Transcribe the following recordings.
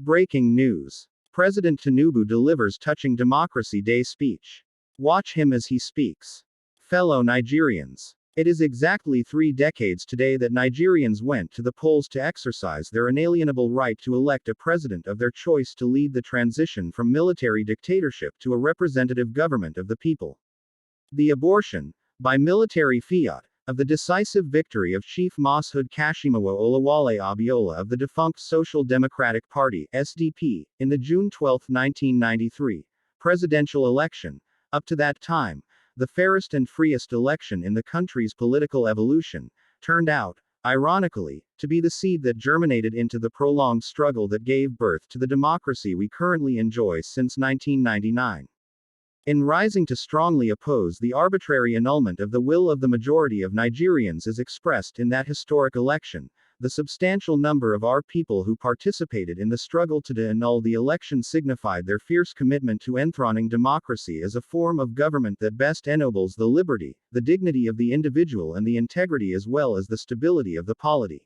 Breaking news. President Tinubu delivers touching Democracy Day speech. Watch him as he speaks. Fellow Nigerians. It is exactly 3 decades today that Nigerians went to the polls to exercise their inalienable right to elect a president of their choice to lead the transition from military dictatorship to a representative government of the people. The abortion, by military fiat, of the decisive victory of Chief Mashood Kashimawo Olawale Abiola of the defunct Social Democratic Party (SDP) in the June 12, 1993, presidential election, up to that time, the fairest and freest election in the country's political evolution, turned out, ironically, to be the seed that germinated into the prolonged struggle that gave birth to the democracy we currently enjoy since 1999. In rising to strongly oppose the arbitrary annulment of the will of the majority of Nigerians as expressed in that historic election, the substantial number of our people who participated in the struggle to annul the election signified their fierce commitment to enthroning democracy as a form of government that best ennobles the liberty, the dignity of the individual and the integrity as well as the stability of the polity.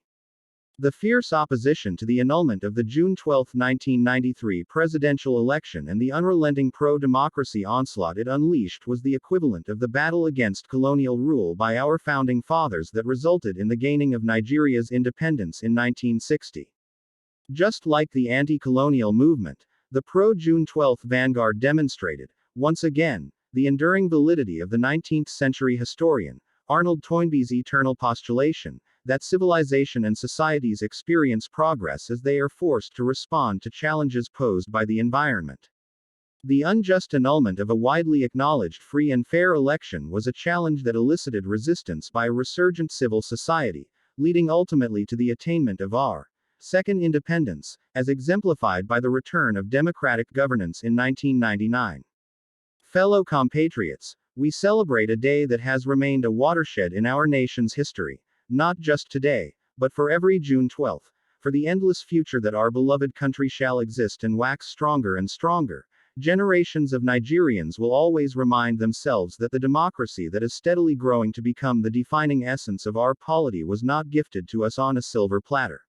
The fierce opposition to the annulment of the June 12, 1993 presidential election and the unrelenting pro-democracy onslaught it unleashed was the equivalent of the battle against colonial rule by our founding fathers that resulted in the gaining of Nigeria's independence in 1960. Just like the anti-colonial movement, the pro-June 12 vanguard demonstrated, once again, the enduring validity of the 19th century historian, Arnold Toynbee's eternal postulation, that civilization and societies experience progress as they are forced to respond to challenges posed by the environment. The unjust annulment of a widely acknowledged free and fair election was a challenge that elicited resistance by a resurgent civil society, leading ultimately to the attainment of our second independence, as exemplified by the return of democratic governance in 1999. Fellow compatriots, we celebrate a day that has remained a watershed in our nation's history. Not just today, but for every June 12, for the endless future that our beloved country shall exist and wax stronger and stronger, generations of Nigerians will always remind themselves that the democracy that is steadily growing to become the defining essence of our polity was not gifted to us on a silver platter.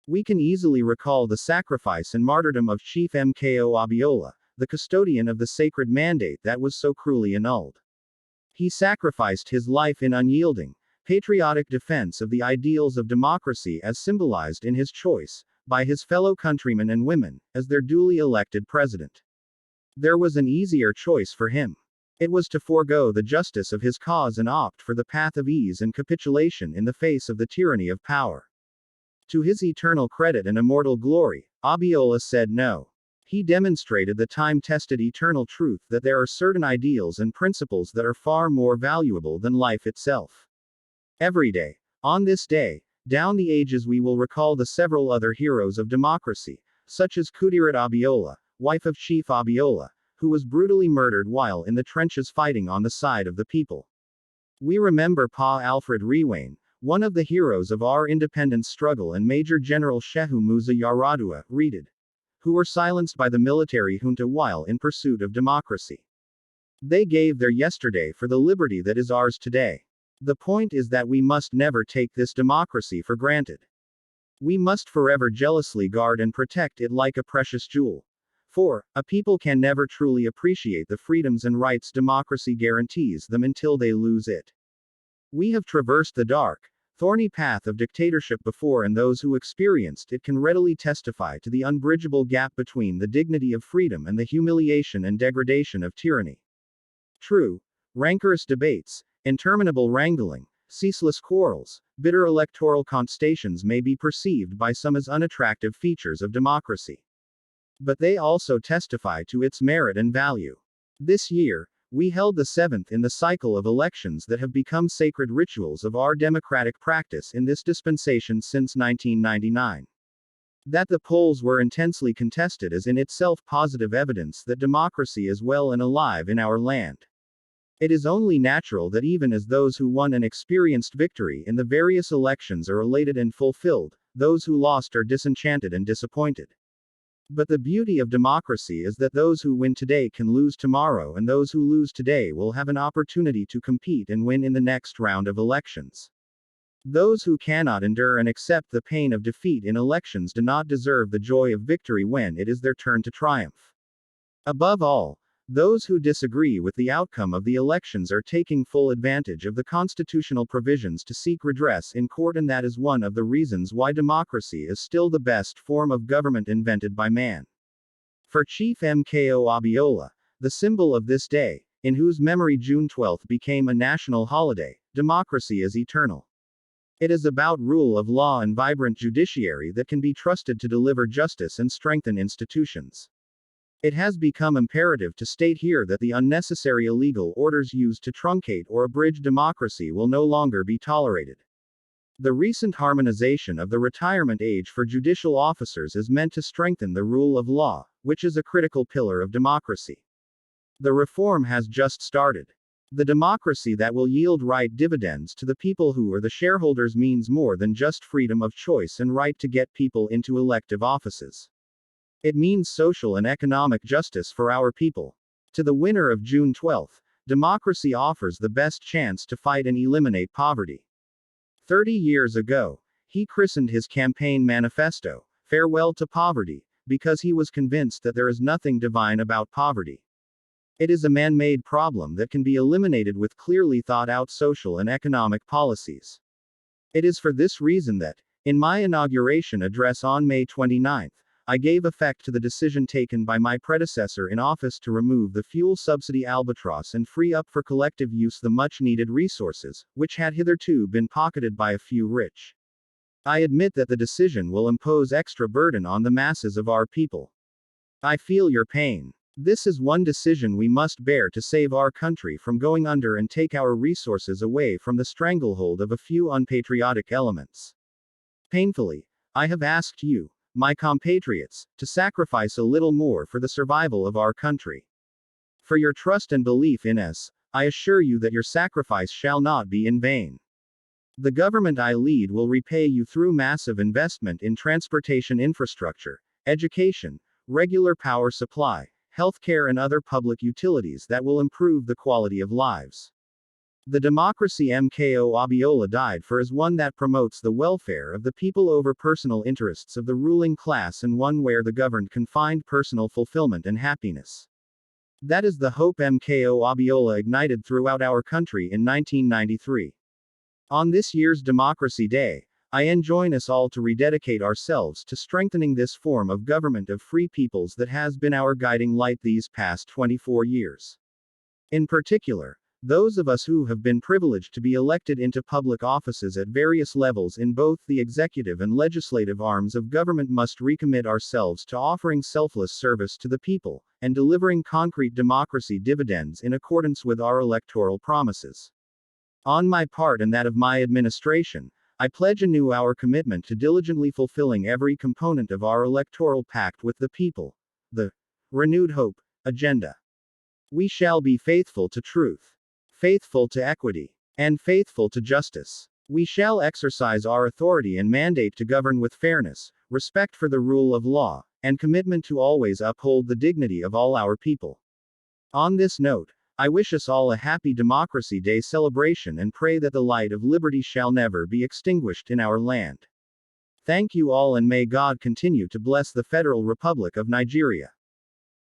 We can easily recall the sacrifice and martyrdom of Chief MKO Abiola, the custodian of the sacred mandate that was so cruelly annulled. He sacrificed his life in unyielding, patriotic defense of the ideals of democracy as symbolized in his choice, by his fellow countrymen and women, as their duly elected president. There was an easier choice for him. It was to forego the justice of his cause and opt for the path of ease and capitulation in the face of the tyranny of power. To his eternal credit and immortal glory, Abiola said no. He demonstrated the time-tested eternal truth that there are certain ideals and principles that are far more valuable than life itself. Every day, on this day, down the ages we will recall the several other heroes of democracy, such as Kudirat Abiola, wife of Chief Abiola, who was brutally murdered while in the trenches fighting on the side of the people. We remember Pa Alfred Rewain, one of the heroes of our independence struggle, and Major General Shehu Musa Yaradua, Redid, who were silenced by the military junta while in pursuit of democracy. They gave their yesterday for the liberty that is ours today. The point is that we must never take this democracy for granted. We must forever jealously guard and protect it like a precious jewel. For, a people can never truly appreciate the freedoms and rights democracy guarantees them until they lose it. We have traversed the dark, thorny path of dictatorship before, and those who experienced it can readily testify to the unbridgeable gap between the dignity of freedom and the humiliation and degradation of tyranny. True, rancorous debates, interminable wrangling, ceaseless quarrels, bitter electoral contestations may be perceived by some as unattractive features of democracy. But they also testify to its merit and value. This year, we held the 7th in the cycle of elections that have become sacred rituals of our democratic practice in this dispensation since 1999. That the polls were intensely contested is in itself positive evidence that democracy is well and alive in our land. It is only natural that even as those who won an experienced victory in the various elections are elated and fulfilled, those who lost are disenchanted and disappointed. But the beauty of democracy is that those who win today can lose tomorrow, and those who lose today will have an opportunity to compete and win in the next round of elections. Those who cannot endure and accept the pain of defeat in elections do not deserve the joy of victory when it is their turn to triumph. Above all, those who disagree with the outcome of the elections are taking full advantage of the constitutional provisions to seek redress in court, and that is one of the reasons why democracy is still the best form of government invented by man. For Chief Mko Abiola, the symbol of this day, in whose memory June 12 became a national holiday, democracy is eternal. It is about rule of law and vibrant judiciary that can be trusted to deliver justice and strengthen institutions. It has become imperative to state here that the unnecessary illegal orders used to truncate or abridge democracy will no longer be tolerated. The recent harmonization of the retirement age for judicial officers is meant to strengthen the rule of law, which is a critical pillar of democracy. The reform has just started. The democracy that will yield right dividends to the people who are the shareholders means more than just freedom of choice and right to get people into elective offices. It means social and economic justice for our people. To the winner of June 12, democracy offers the best chance to fight and eliminate poverty. 30 years ago, he christened his campaign manifesto, "Farewell to Poverty," because he was convinced that there is nothing divine about poverty. It is a man-made problem that can be eliminated with clearly thought-out social and economic policies. It is for this reason that, in my inauguration address on May 29, I gave effect to the decision taken by my predecessor in office to remove the fuel subsidy albatross and free up for collective use the much-needed resources, which had hitherto been pocketed by a few rich. I admit that the decision will impose extra burden on the masses of our people. I feel your pain. This is one decision we must bear to save our country from going under and take our resources away from the stranglehold of a few unpatriotic elements. Painfully, I have asked you, my compatriots, to sacrifice a little more for the survival of our country. For your trust and belief in us, I assure you that your sacrifice shall not be in vain. The government I lead will repay you through massive investment in transportation infrastructure, education, regular power supply, healthcare, and other public utilities that will improve the quality of lives. The democracy Mko Abiola died for is one that promotes the welfare of the people over personal interests of the ruling class, and one where the governed can find personal fulfillment and happiness. That is the hope Mko Abiola ignited throughout our country in 1993. On this year's Democracy Day, I enjoin us all to rededicate ourselves to strengthening this form of government of free peoples that has been our guiding light these past 24 years. In particular, those of us who have been privileged to be elected into public offices at various levels in both the executive and legislative arms of government must recommit ourselves to offering selfless service to the people, and delivering concrete democracy dividends in accordance with our electoral promises. On my part and that of my administration, I pledge anew our commitment to diligently fulfilling every component of our electoral pact with the people, the Renewed Hope agenda. We shall be faithful to truth, faithful to equity, and faithful to justice. We shall exercise our authority and mandate to govern with fairness, respect for the rule of law, and commitment to always uphold the dignity of all our people. On this note, I wish us all a happy Democracy Day celebration and pray that the light of liberty shall never be extinguished in our land. Thank you all, and may God continue to bless the Federal Republic of Nigeria.